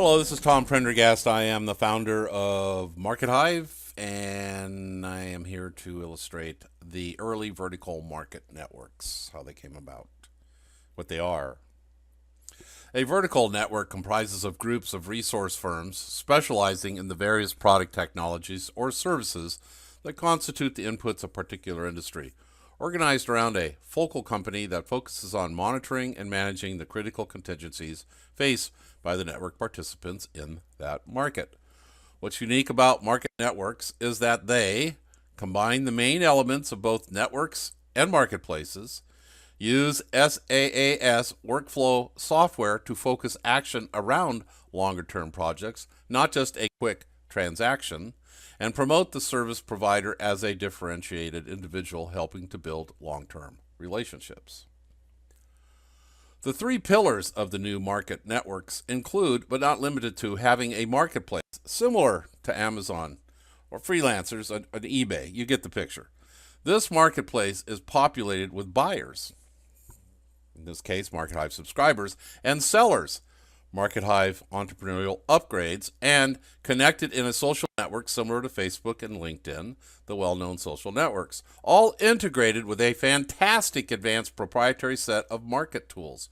Hello, this is Tom Prendergast. I am the founder of MarketHive, and I am here to illustrate the early vertical market networks, how they came about, what they are. A vertical network comprises of groups of resource firms specializing in the various product technologies or services that constitute the inputs of a particular industry, organized around a focal company that focuses on monitoring and managing the critical contingencies faced by the network participants in that market. What's unique about market networks is that they combine the main elements of both networks and marketplaces, use SaaS workflow software to focus action around longer-term projects, not just a quick transaction, and promote the service provider as a differentiated individual helping to build long-term relationships. The three pillars of the new market networks include, but not limited to, having a marketplace similar to Amazon or freelancers on eBay. You get the picture. This marketplace is populated with buyers, in this case, MarketHive subscribers, and sellers, MarketHive entrepreneurial upgrades, and connected in a social network similar to Facebook and LinkedIn, the well-known social networks, all integrated with a fantastic advanced proprietary set of market tools,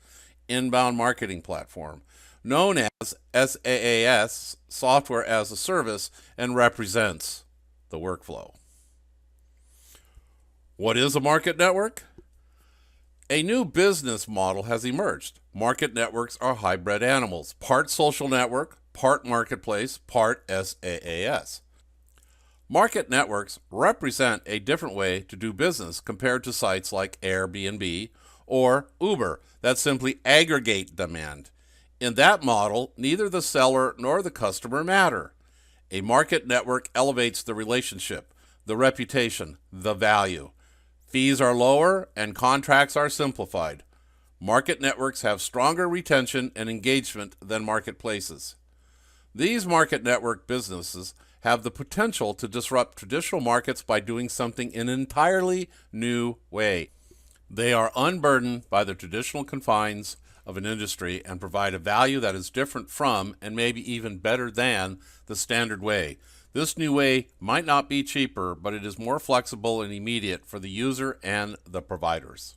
inbound marketing platform, known as SaaS, software as a service, and represents the workflow. What is a market network? A new business model has emerged. Market networks are hybrid animals, part social network, part marketplace, part SaaS. Market networks represent a different way to do business compared to sites like Airbnb or Uber that simply aggregate demand. In that model, neither the seller nor the customer matter. A market network elevates the relationship, the reputation, the value. Fees are lower and contracts are simplified. Market networks have stronger retention and engagement than marketplaces. These market network businesses have the potential to disrupt traditional markets by doing something in an entirely new way. They are unburdened by the traditional confines of an industry and provide a value that is different from and maybe even better than the standard way. This new way might not be cheaper, but it is more flexible and immediate for the user and the providers.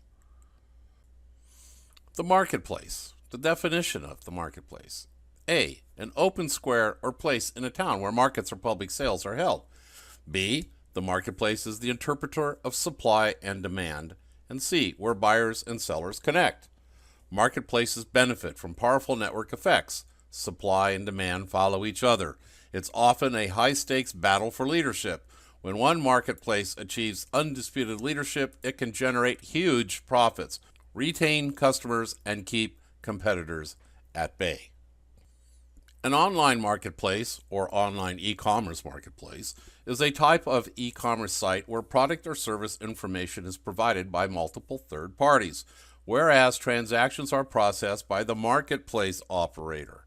The marketplace. The definition of the marketplace. A. An open square or place in a town where markets or public sales are held. B. The marketplace is the interpreter of supply and demand. And C. Where buyers and sellers connect. Marketplaces benefit from powerful network effects. Supply and demand follow each other. It's often a high-stakes battle for leadership. When one marketplace achieves undisputed leadership, it can generate huge profits, retain customers, and keep competitors at bay. An online marketplace, or online e-commerce marketplace, is a type of e-commerce site where product or service information is provided by multiple third parties, whereas transactions are processed by the marketplace operator.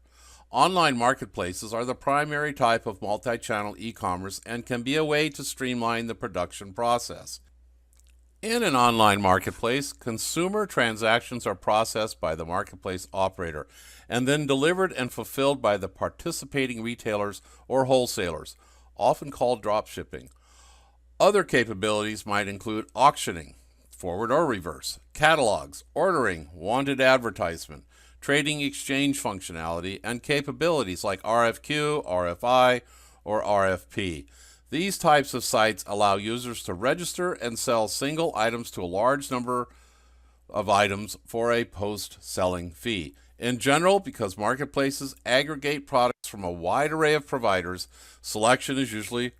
Online marketplaces are the primary type of multi-channel e-commerce and can be a way to streamline the production process. In an online marketplace, consumer transactions are processed by the marketplace operator and then delivered and fulfilled by the participating retailers or wholesalers, often called drop shipping. Other capabilities might include auctioning, forward or reverse, catalogs, ordering, wanted advertisement, trading exchange functionality, and capabilities like RFQ, RFI, or RFP. These types of sites allow users to register and sell single items to a large number of items for a post-selling fee. In general, because marketplaces aggregate products from a wide array of providers, selection is usually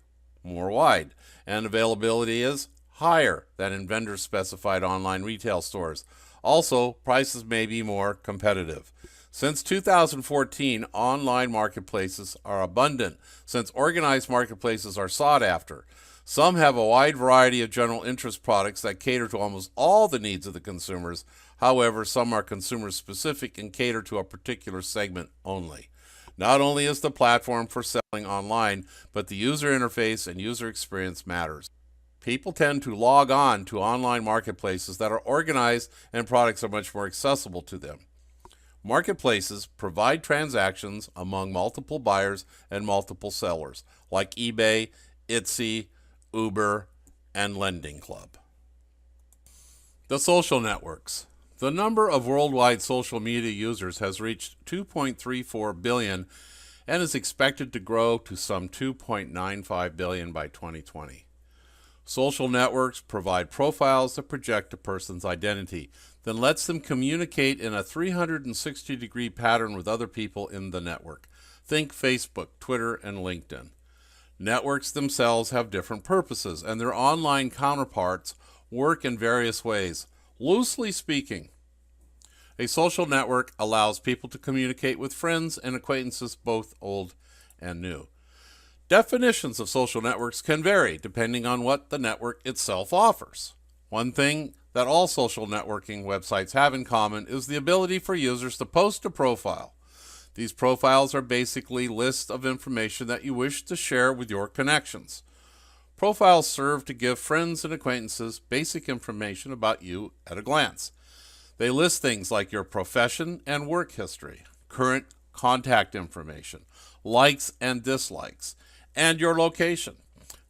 more wide, and availability is higher than in vendor-specified online retail stores. Also, prices may be more competitive. Since 2014, online marketplaces are abundant since organized marketplaces are sought after. Some have a wide variety of general interest products that cater to almost all the needs of the consumers. However, some are consumer specific and cater to a particular segment only. Not only is the platform for selling online, but the user interface and user experience matters. People tend to log on to online marketplaces that are organized and products are much more accessible to them. Marketplaces provide transactions among multiple buyers and multiple sellers, like eBay, Etsy, Uber, and Lending Club. The social networks. The number of worldwide social media users has reached 2.34 billion and is expected to grow to some 2.95 billion by 2020. Social networks provide profiles that project a person's identity, then lets them communicate in a 360-degree pattern with other people in the network. Think Facebook, Twitter, and LinkedIn. Networks themselves have different purposes, and their online counterparts work in various ways. Loosely speaking, a social network allows people to communicate with friends and acquaintances, both old and new. Definitions of social networks can vary depending on what the network itself offers. One thing that all social networking websites have in common is the ability for users to post a profile. These profiles are basically lists of information that you wish to share with your connections. Profiles serve to give friends and acquaintances basic information about you at a glance. They list things like your profession and work history, current contact information, likes and dislikes, and your location.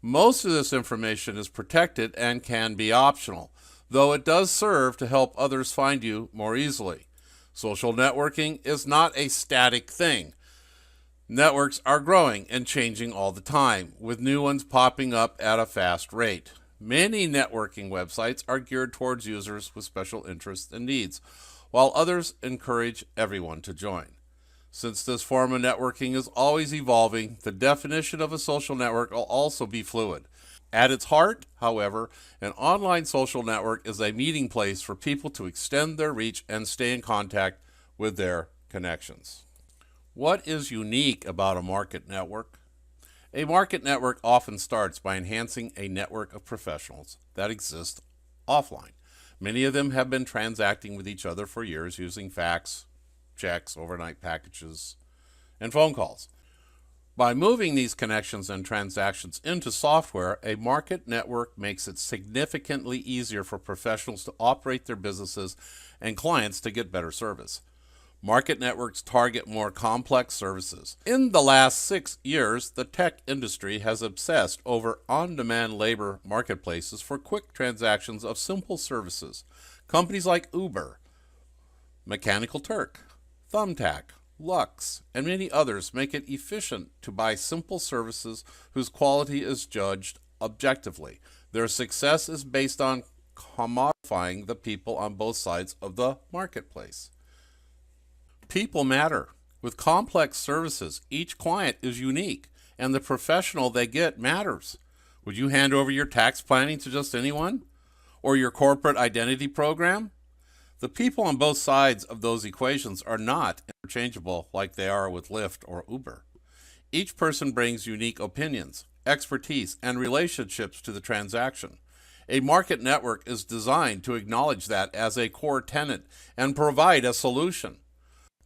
Most of this information is protected and can be optional, though it does serve to help others find you more easily. Social networking is not a static thing. Networks are growing and changing all the time, with new ones popping up at a fast rate. Many networking websites are geared towards users with special interests and needs, while others encourage everyone to join. Since this form of networking is always evolving, the definition of a social network will also be fluid. At its heart, however, an online social network is a meeting place for people to extend their reach and stay in contact with their connections. What is unique about a market network? A market network often starts by enhancing a network of professionals that exist offline. Many of them have been transacting with each other for years using fax, checks, overnight packages, and phone calls. By moving these connections and transactions into software, a market network makes it significantly easier for professionals to operate their businesses and clients to get better service. Market networks target more complex services. In the last 6 years, the tech industry has obsessed over on-demand labor marketplaces for quick transactions of simple services. Companies like Uber, Mechanical Turk, Thumbtack, Lux, and many others make it efficient to buy simple services whose quality is judged objectively. Their success is based on commodifying the people on both sides of the marketplace. People matter. With complex services, each client is unique, and the professional they get matters. Would you hand over your tax planning to just anyone? Or your corporate identity program? The people on both sides of those equations are not interchangeable like they are with Lyft or Uber. Each person brings unique opinions, expertise, and relationships to the transaction. A market network is designed to acknowledge that as a core tenet and provide a solution.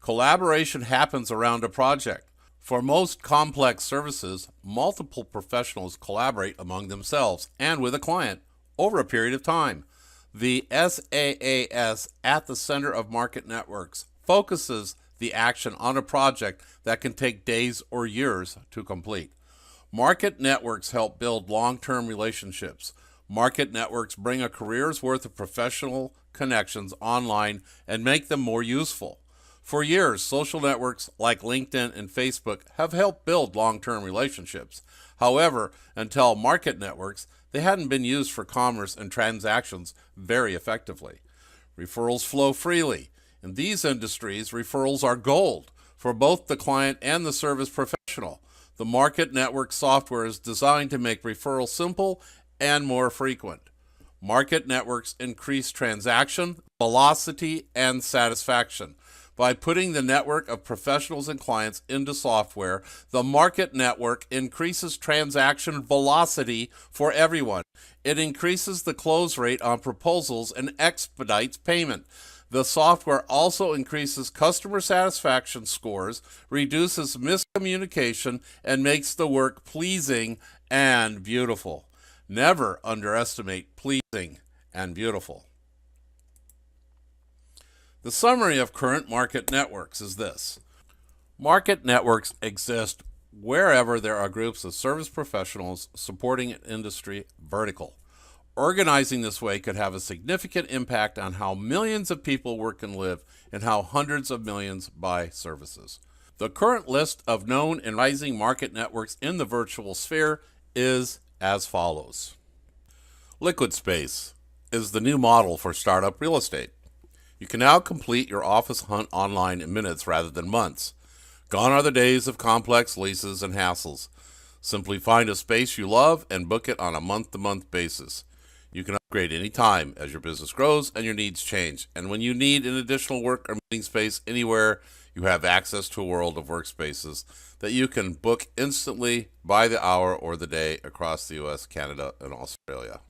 Collaboration happens around a project. For most complex services, multiple professionals collaborate among themselves and with a client over a period of time. The SaaS at the center of market networks focuses the action on a project that can take days or years to complete. Market networks help build long-term relationships. Market networks bring a career's worth of professional connections online and make them more useful. For years, social networks like LinkedIn and Facebook have helped build long-term relationships. However, until market networks, they hadn't been used for commerce and transactions very effectively. Referrals flow freely. In these industries, referrals are gold for both the client and the service professional. The market network software is designed to make referrals simple and more frequent. Market networks increase transaction, velocity, and satisfaction. By putting the network of professionals and clients into software, the market network increases transaction velocity for everyone. It increases the close rate on proposals and expedites payment. The software also increases customer satisfaction scores, reduces miscommunication, and makes the work pleasing and beautiful. Never underestimate pleasing and beautiful. The summary of current market networks is this. Market networks exist wherever there are groups of service professionals supporting an industry vertical. Organizing this way could have a significant impact on how millions of people work and live and how hundreds of millions buy services. The current list of known and rising market networks in the virtual sphere is as follows. Liquid Space is the new model for startup real estate. You can now complete your office hunt online in minutes rather than months. Gone are the days of complex leases and hassles. Simply find a space you love and book it on a month-to-month basis. You can upgrade any time as your business grows and your needs change. And when you need an additional work or meeting space anywhere, you have access to a world of workspaces that you can book instantly by the hour or the day across the US, Canada, and Australia.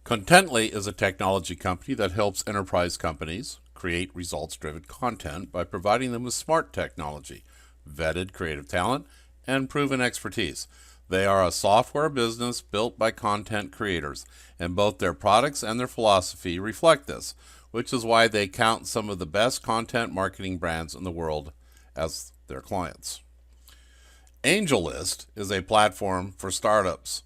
Contently is a technology company that helps enterprise companies create results-driven content by providing them with smart technology, vetted creative talent, and proven expertise. They are a software business built by content creators, and both their products and their philosophy reflect this, which is why they count some of the best content marketing brands in the world as their clients. AngelList is a platform for startups,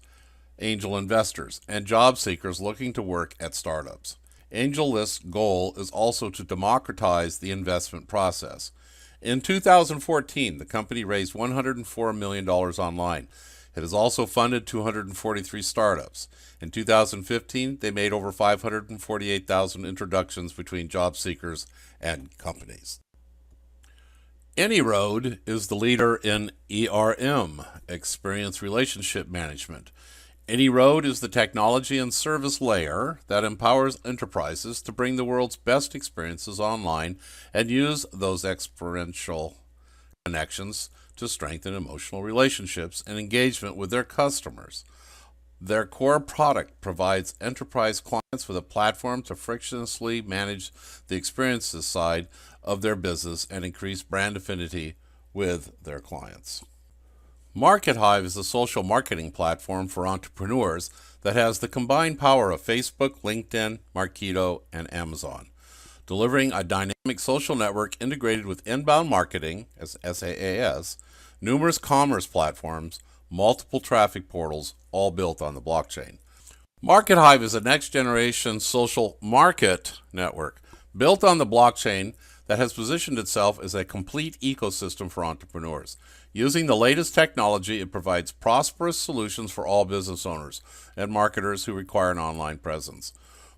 angel investors, and job seekers looking to work at startups. AngelList's goal is also to democratize the investment process. In 2014, the company raised $104 million online. It has also funded 243 startups. In 2015, they made over 548,000 introductions between job seekers and companies. AnyRoad is the leader in ERM, Experience Relationship Management. AnyRoad is the technology and service layer that empowers enterprises to bring the world's best experiences online and use those experiential connections to strengthen emotional relationships and engagement with their customers. Their core product provides enterprise clients with a platform to frictionlessly manage the experiences side of their business and increase brand affinity with their clients. MarketHive is a social marketing platform for entrepreneurs that has the combined power of Facebook, LinkedIn, Marketo, and Amazon, delivering a dynamic social network integrated with inbound marketing, as SaaS, numerous commerce platforms, multiple traffic portals, all built on the blockchain. MarketHive is a next-generation social market network built on the blockchain that has positioned itself as a complete ecosystem for entrepreneurs. Using the latest technology, it provides prosperous solutions for all business owners and marketers who require an online presence.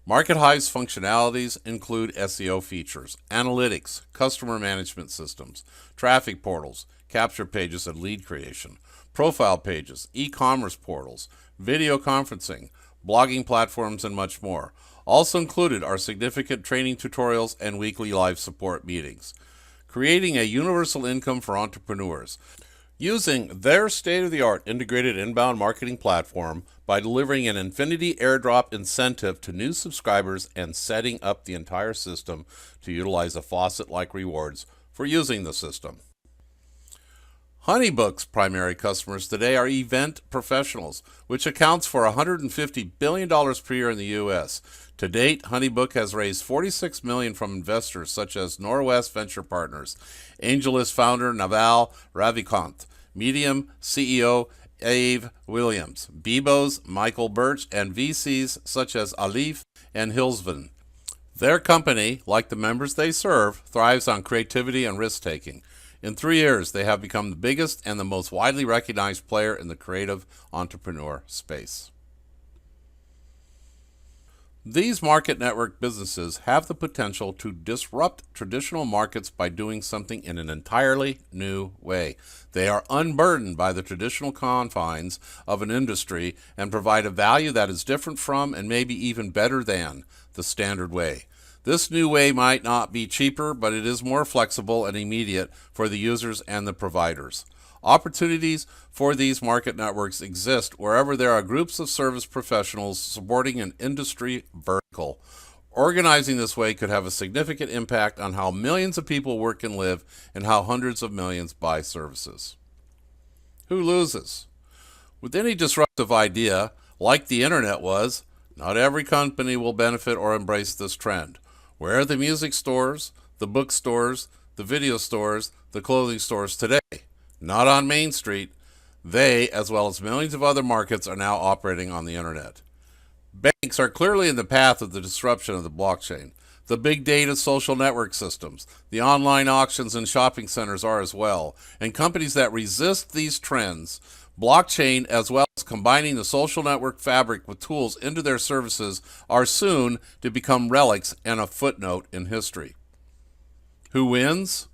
MarketHive's functionalities include SEO features, analytics, customer management systems, traffic portals, capture pages and lead creation, profile pages, e-commerce portals, video conferencing, blogging platforms, and much more. Also included are significant training tutorials and weekly live support meetings. Creating a universal income for entrepreneurs. Using their state-of-the-art integrated inbound marketing platform by delivering an infinity airdrop incentive to new subscribers and setting up the entire system to utilize a faucet-like rewards for using the system. HoneyBook's primary customers today are event professionals, which accounts for $150 billion per year in the U.S. To date, HoneyBook has raised $46 million from investors such as Norwest Venture Partners, AngelList founder Naval Ravikant, Medium CEO Deborah Williams, Bebo's Michael Birch, and VCs such as Alif and Hilsven. Their company, like the members they serve, thrives on creativity and risk-taking. In 3 years, they have become the biggest and the most widely recognized player in the creative entrepreneur space. These market network businesses have the potential to disrupt traditional markets by doing something in an entirely new way. They are unburdened by the traditional confines of an industry and provide a value that is different from and maybe even better than the standard way. This new way might not be cheaper, but it is more flexible and immediate for the users and the providers. Opportunities for these market networks exist wherever there are groups of service professionals supporting an industry vertical. Organizing this way could have a significant impact on how millions of people work and live and how hundreds of millions buy services. Who loses? With any disruptive idea, like the internet was, not every company will benefit or embrace this trend. Where are the music stores, the bookstores, the video stores, the clothing stores today? Not on Main Street. They, as well as millions of other markets, are now operating on the internet. Banks are clearly in the path of the disruption of the blockchain. The big data social network systems, the online auctions and shopping centers are as well. And companies that resist these trends, blockchain as well as combining the social network fabric with tools into their services, are soon to become relics and a footnote in history. Who wins?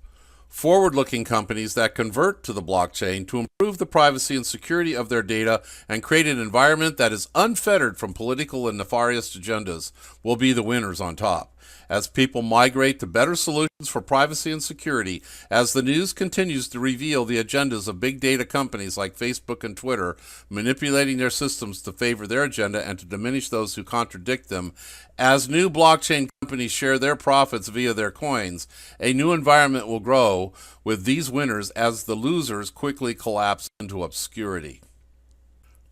Forward-looking companies that convert to the blockchain to improve the privacy and security of their data and create an environment that is unfettered from political and nefarious agendas will be the winners on top. As people migrate to better solutions for privacy and security, as the news continues to reveal the agendas of big data companies like Facebook and Twitter, manipulating their systems to favor their agenda and to diminish those who contradict them, as new blockchain companies share their profits via their coins, a new environment will grow with these winners as the losers quickly collapse into obscurity.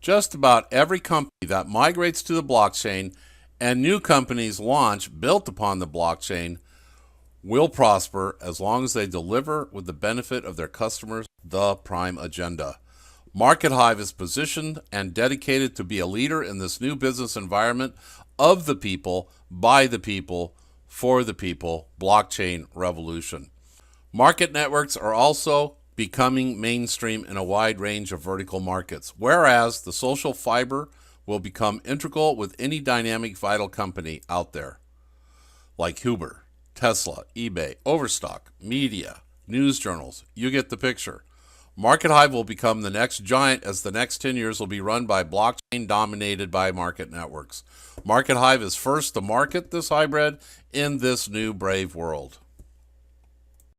Just about every company that migrates to the blockchain and new companies launch built upon the blockchain will prosper as long as they deliver with the benefit of their customers the prime agenda. MarketHive is positioned and dedicated to be a leader in this new business environment of the people, by the people, for the people, blockchain revolution. Market networks are also becoming mainstream in a wide range of vertical markets, whereas the social fiber will become integral with any dynamic vital company out there, like Uber, Tesla, eBay, Overstock, media, news journals. You get the picture. MarketHive will become the next giant, as the next 10 years will be run by blockchain dominated by market networks. MarketHive is first to market this hybrid in this new brave world.